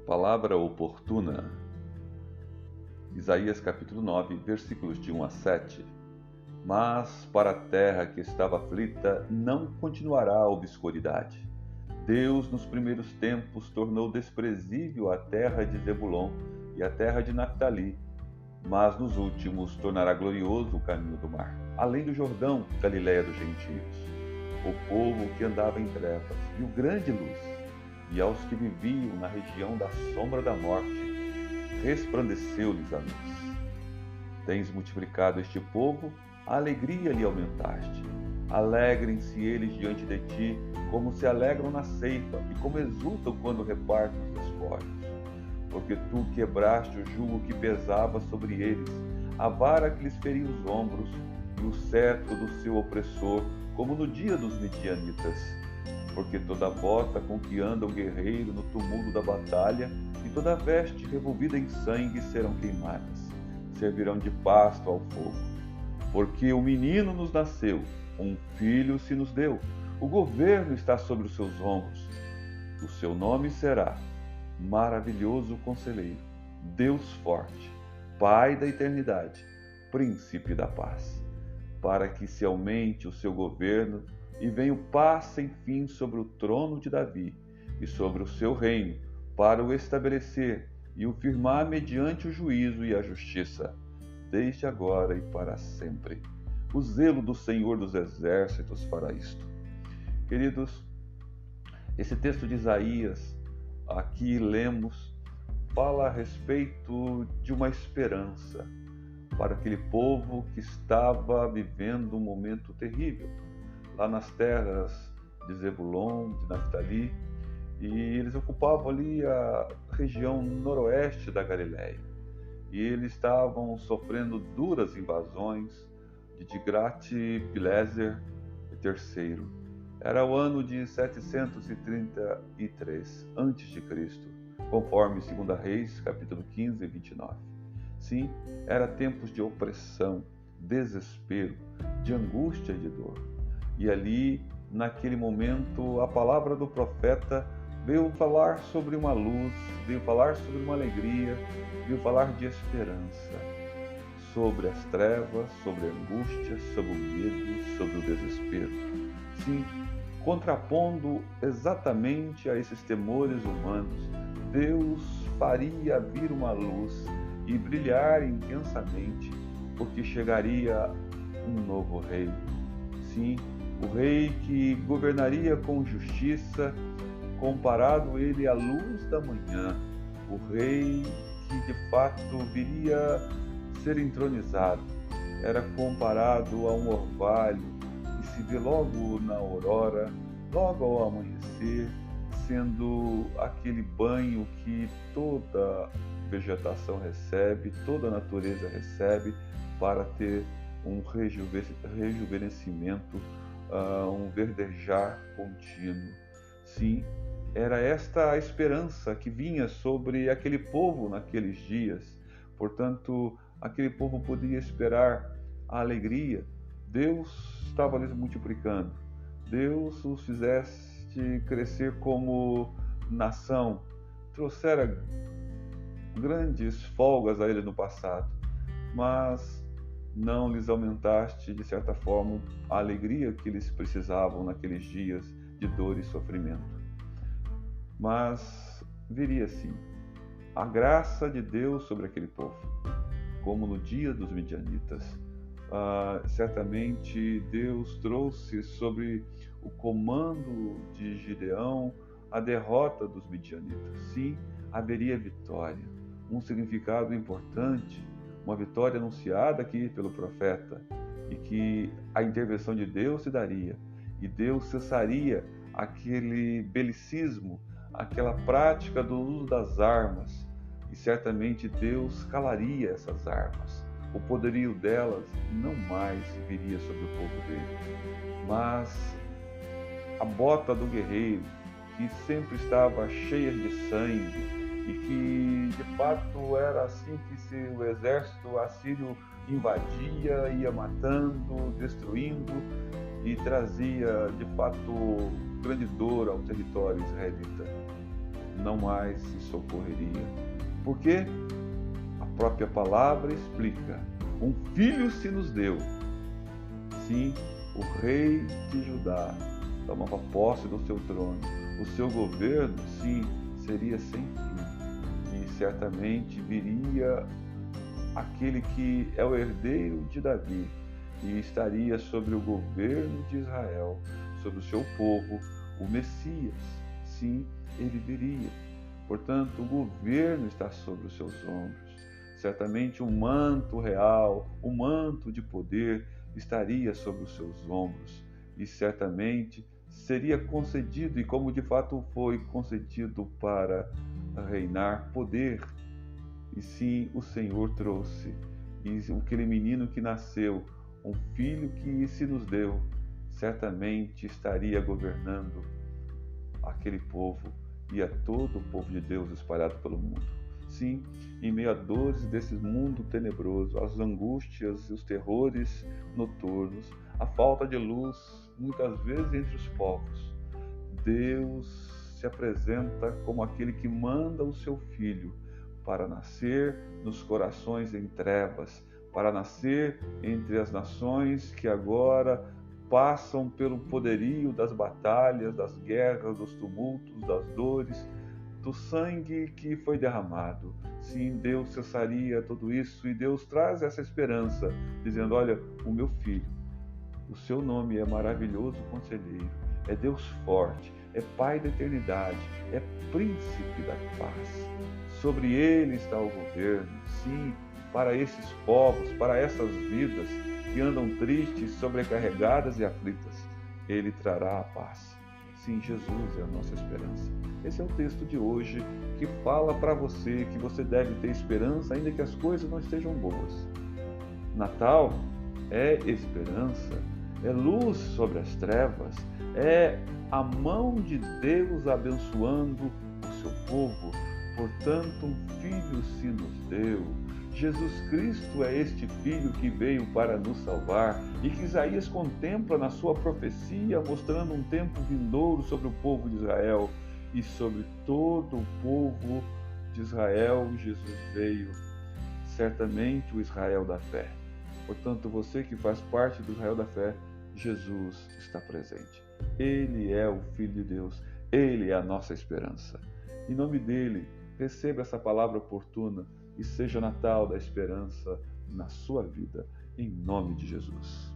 Palavra oportuna. Isaías capítulo 9, versículos de 1 a 7. Mas para a terra que estava aflita não continuará a obscuridade. Deus nos primeiros tempos tornou desprezível a terra de Zebulon e a terra de Naftali, mas nos últimos tornará glorioso o caminho do mar, além do Jordão, Galiléia dos gentios. O povo que andava em trevas viu grande luz, e aos que viviam na região da sombra da morte, resplandeceu-lhes a luz. Tens multiplicado este povo, a alegria lhe aumentaste. Alegrem-se eles diante de ti, como se alegram na ceifa, e como exultam quando repartem os despojos. Porque tu quebraste o jugo que pesava sobre eles, a vara que lhes feria os ombros, e o cetro do seu opressor, como no dia dos midianitas. Porque toda bota com que anda o guerreiro no tumulto da batalha, e toda veste revolvida em sangue serão queimadas, servirão de pasto ao fogo. Porque o menino nos nasceu, um filho se nos deu, o governo está sobre os seus ombros. O seu nome será Maravilhoso Conselheiro, Deus Forte, Pai da Eternidade, Príncipe da Paz. Para que se aumente o seu governo e venha o paz sem fim sobre o trono de Davi e sobre o seu reino, para o estabelecer e o firmar mediante o juízo e a justiça, desde agora e para sempre. O zelo do Senhor dos Exércitos fará isto. Queridos, esse texto de Isaías, aqui lemos, fala a respeito de uma esperança para aquele povo que estava vivendo um momento terrível, lá nas terras de Zebulon, de Naftali, e eles ocupavam ali a região noroeste da Galiléia. E eles estavam sofrendo duras invasões de Tiglat-Pileser III. Era o ano de 733 a.C., conforme 2 Reis, capítulo 15 e 29. Sim, era tempos de opressão, desespero, de angústia e de dor. E ali, naquele momento, a palavra do profeta veio falar sobre uma luz, veio falar sobre uma alegria, veio falar de esperança, sobre as trevas, sobre a angústia, sobre o medo, sobre o desespero. Sim, contrapondo exatamente a esses temores humanos, Deus faria vir uma luz e brilhar intensamente, porque chegaria um novo rei. Sim, o rei que governaria com justiça, comparado ele à luz da manhã, o rei que de fato viria ser entronizado, era comparado a um orvalho que se vê logo na aurora, logo ao amanhecer, sendo aquele banho que toda vegetação recebe, toda a natureza recebe para ter um rejuvenescimento, um verdejar contínuo. Sim, era esta a esperança que vinha sobre aquele povo naqueles dias. Portanto, aquele povo podia esperar a alegria. Deus estava lhes multiplicando. Deus os fizeste crescer como nação. Trouxera grandes folgas a eles no passado, mas não lhes aumentaste, de certa forma, a alegria que eles precisavam naqueles dias de dor e sofrimento. Mas viria sim a graça de Deus sobre aquele povo, como no dia dos midianitas. Certamente Deus trouxe sobre o comando de Gideão a derrota dos midianitas. Sim, haveria vitória, um significado importante, uma vitória anunciada aqui pelo profeta, e que a intervenção de Deus se daria, e Deus cessaria aquele belicismo, aquela prática do uso das armas, e certamente Deus calaria essas armas. O poderio delas não mais viria sobre o povo dele, mas a bota do guerreiro, que sempre estava cheia de sangue, e que de fato era assim que o exército assírio invadia, ia matando, destruindo, e trazia de fato grande dor ao território israelita. não mais se socorreria. Porque a própria palavra explica: um filho se nos deu. Sim, o rei de Judá tomava posse do seu trono. O seu governo, sim, seria sem fim. E certamente viria aquele que é o herdeiro de Davi e estaria sobre o governo de Israel, sobre o seu povo, o Messias. Sim, ele viria. Portanto, o governo está sobre os seus ombros. Certamente um manto real, um manto de poder estaria sobre os seus ombros. E certamente seria concedido, e como de fato foi concedido para reinar, poder. E sim, o Senhor trouxe. E aquele menino que nasceu, um filho que se nos deu, certamente estaria governando aquele povo e a todo o povo de Deus espalhado pelo mundo. Sim, em meio a dores desse mundo tenebroso, as angústias e os terrores noturnos, a falta de luz, muitas vezes entre os povos, Deus se apresenta como aquele que manda o seu Filho para nascer nos corações em trevas, para nascer entre as nações que agora passam pelo poderio das batalhas, das guerras, dos tumultos, das dores, do sangue que foi derramado. Sim, Deus cessaria tudo isso e Deus traz essa esperança, dizendo: olha, o meu filho, o seu nome é maravilhoso conselheiro, é Deus forte, é Pai da eternidade, é Príncipe da paz. Sobre ele está o governo, sim, para esses povos, para essas vidas que andam tristes, sobrecarregadas e aflitas. Ele trará a paz. Sim, Jesus é a nossa esperança. Esse é o texto de hoje que fala para você que você deve ter esperança ainda que as coisas não estejam boas. Natal é esperança, é luz sobre as trevas, é a mão de Deus abençoando o seu povo. Portanto, um filho se nos deu. Jesus Cristo é este Filho que veio para nos salvar e que Isaías contempla na sua profecia, mostrando um tempo vindouro sobre o povo de Israel e sobre todo o povo de Israel. Jesus veio, certamente o Israel da fé. Portanto, você que faz parte do Israel da fé, Jesus está presente. Ele é o Filho de Deus, Ele é a nossa esperança. Em nome dele, receba essa palavra oportuna e seja Natal da esperança na sua vida, em nome de Jesus.